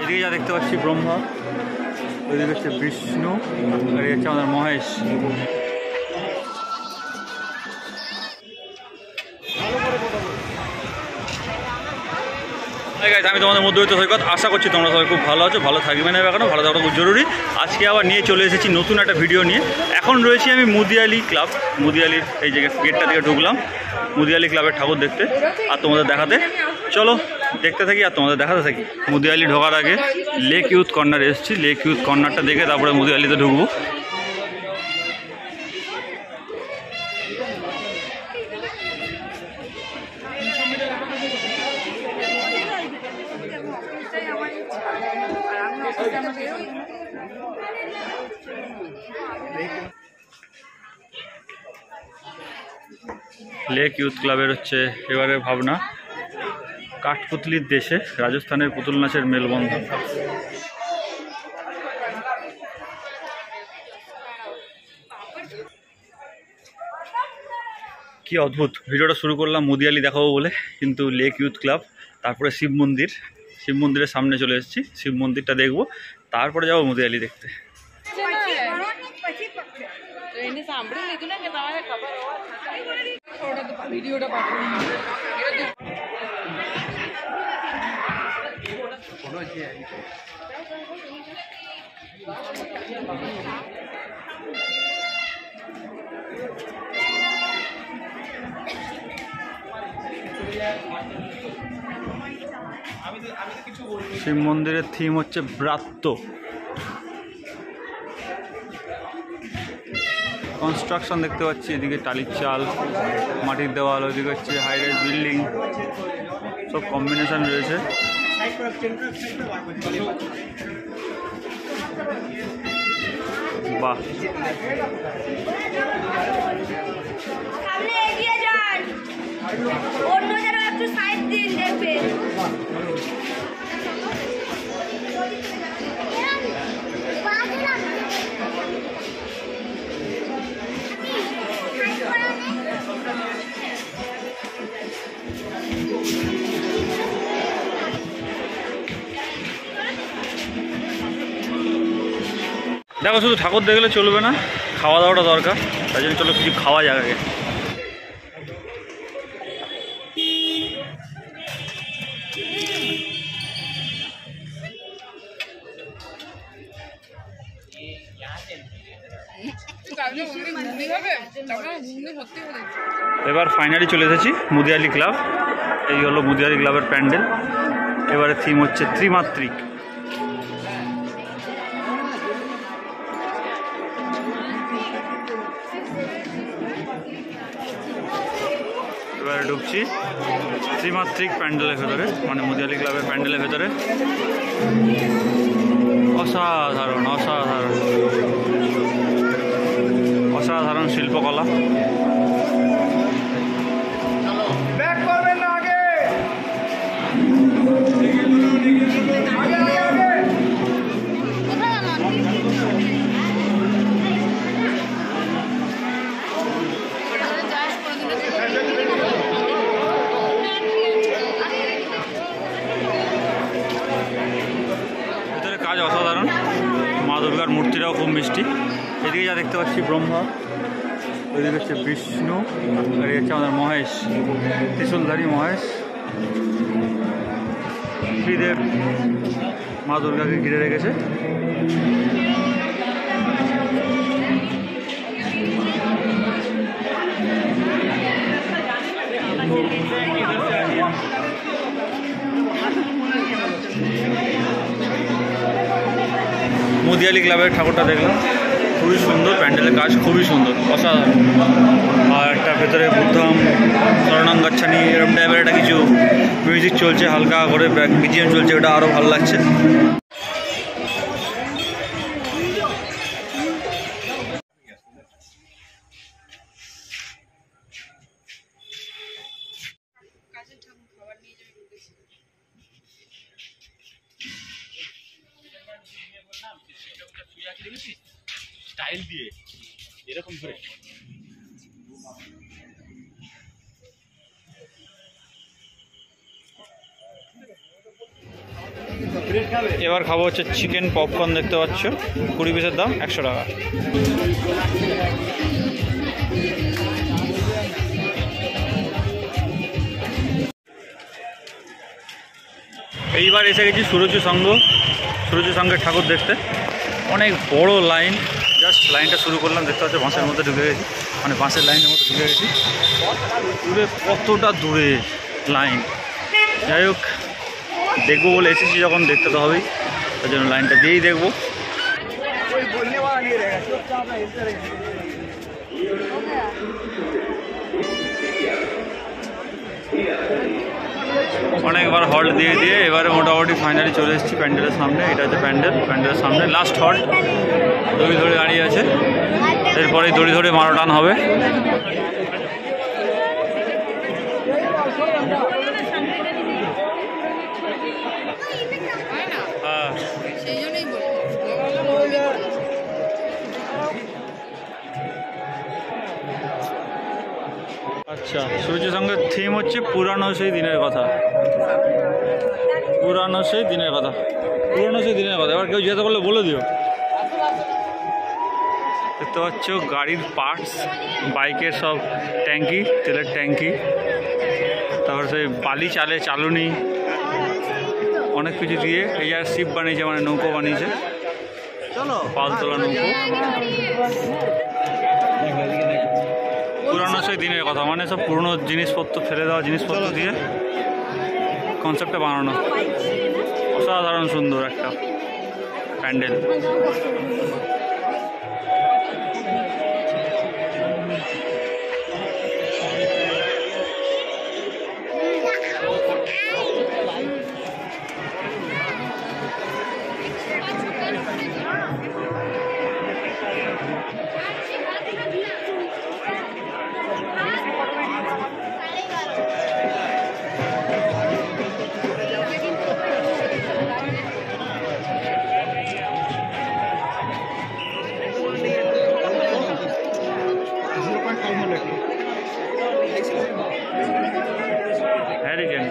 এদিকে যা দেখতে পাচ্ছি ব্রহ্মা, ওইদিকে হচ্ছে বিষ্ণু, আর হচ্ছে আমাদের মহেশ। আমি তোমাদের মধ্যবিত্ত সৈকত, আশা করছি তোমরা সবাই খুব ভালো আছো, ভালো থাকবে না এখনো, ভালো থাকাটা খুব জরুরি। আজকে আবার নিয়ে চলে এসেছি নতুন একটা ভিডিও নিয়ে। এখন রয়েছি আমি মুদিয়ালি ক্লাব, মুদিয়ালির এই জায়গায় গেটটা থেকে ঢুকলাম মুদিয়ালি ক্লাবের ঠাকুর দেখতে আর তোমাদের দেখাতে। চলো দেখতে থাকি আর তোমাদের দেখাতে থাকি। মুদিয়ালি ঢোকার আগে লেক ইউথ কর্নার এসেছি, লেক ইউথ কর্নারটা দেখে তারপরে মুদিয়ালিতে ঢুকবো। লেক ইউথ ক্লাবের হচ্ছে এবারে ভাবনা কাঠপুতলির দেশে রাজস্থানের পুতুল নাচের মেলবন্ধন। কি অদ্ভুত, ভিডিওটা শুরু করলাম মুদিয়ালি দেখাবো বলে, কিন্তু লেক ইউথ ক্লাব, তারপরে শিব মন্দির, শিব মন্দিরের সামনে চলে এসেছি, শিব মন্দিরটা দেখবো, তারপরে যাবো মুদিয়ালি দেখতে। শিব মন্দিরের থিম হচ্ছে ব্রাত্য। কনস্ট্রাকশন দেখতে পাচ্ছি, এদিকে টালির চাল, মাটির দেওয়াল, ওইদিকে হচ্ছে হাই রাইজ বিল্ডিং, সব কম্বিনেশন রয়েছে। বাহ, দেখো শুধু ঠাকুর দেখলে চলবে না, খাওয়া দাওয়াটা দরকার, তাই জন্য চলো কিছু খাওয়া যাক আগে। এবার ফাইনালি চলে এসেছি মুদিয়ালি ক্লাব, এই হলো মুদিয়ালি ক্লাবের প্যান্ডেল। এবারে থিম হচ্ছে ত্রিমাত্রিক। এবারে ঢুকছি ত্রিমাত্রিক প্যান্ডেলের ভেতরে, মানে মুদিয়ালি ক্লাবের প্যান্ডেলের ভেতরে। অসাধারণ অসাধারণ অসাধারণ শিল্পকলা। ভিতরে কাজ অসাধারণ, মা দুর্গার মূর্তিটাও খুব মিষ্টি। এদিকে যা দেখতে পাচ্ছি ব্রহ্মা, ওইদিকে হচ্ছে বিষ্ণু, আর এই হচ্ছে আমাদের মহেশ, ত্রিশূলধারী মহেশ। শ্রীদেব মা দুর্গাকে ঘিরে রেখেছে। মুদিয়ালি ক্লাবের ঠাকুরটা দেখলাম, খুবই সুন্দর, প্যান্ডেলের কাজ খুবই সুন্দর, অসাধারণ। আর একটা ভেতরে বুদ্ধম শরণাং গচ্ছামি এরকম টাইপের একটা কিছু মিউজিক চলছে, হালকা করে বিজিএম চলছে, ওটা আরও ভালো লাগছে। স্টাইল দিয়ে এরকম করে এবার খাবো হচ্ছে চিকেন পপকর্ন, দেখতে পাচ্ছ 20 পিসের দাম 100 টাকা। এইবার এসে গেছি সুরুচি সংঘের ঠাকুর দেখতে। অনেক বড় লাইন, জাস্ট লাইনটা শুরু করলাম, দেখতে পাচ্ছ বাঁশের মধ্যে ঢুকে গেছি, মানে বাঁশের লাইনের মধ্যে ঢুকে গেছি। দূরে কতটা দূরে লাইন, যাই হোক দেখবো বলে এসেছি যখন দেখতে তো হবেই, তার জন্য লাইনটা দিয়েই দেখবো। অনেকবার হল্ট দিয়ে এবারে মোটামুটি ফাইনালি চলে এসেছি প্যান্ডেলের সামনে। এটা হচ্ছে প্যান্ডেলের সামনে লাস্ট হল্ট। দড়ি ধরে দাঁড়িয়ে আছে, এরপরে দড়ি ধরে মারো টান হবে। হ্যাঁ আচ্ছা, সূর্য সঙ্গের থিম হচ্ছে পুরানো সেই দিনের কথা। এবার কেউ জিজ্ঞাসা করলে বলে দিও। দেখতে পাচ্ছ গাড়ির পার্টস, বাইকের সব ট্যাঙ্কি, তেলের ট্যাঙ্কি, তারপর সেই বালি চালুনি, অনেক কিছু দিয়ে এই আর শিপ বানিয়েছে, মানে নৌকো বানিয়েছে, পালতোলা নৌকো। পুরানো সেই দিনের কথা, মানে সব পুরনো জিনিসপত্র, ফেলে দেওয়া জিনিসপত্র দিয়ে কনসেপ্টটা বানানো। অসাধারণ সুন্দর একটা প্যান্ডেল। হ্যারিকেন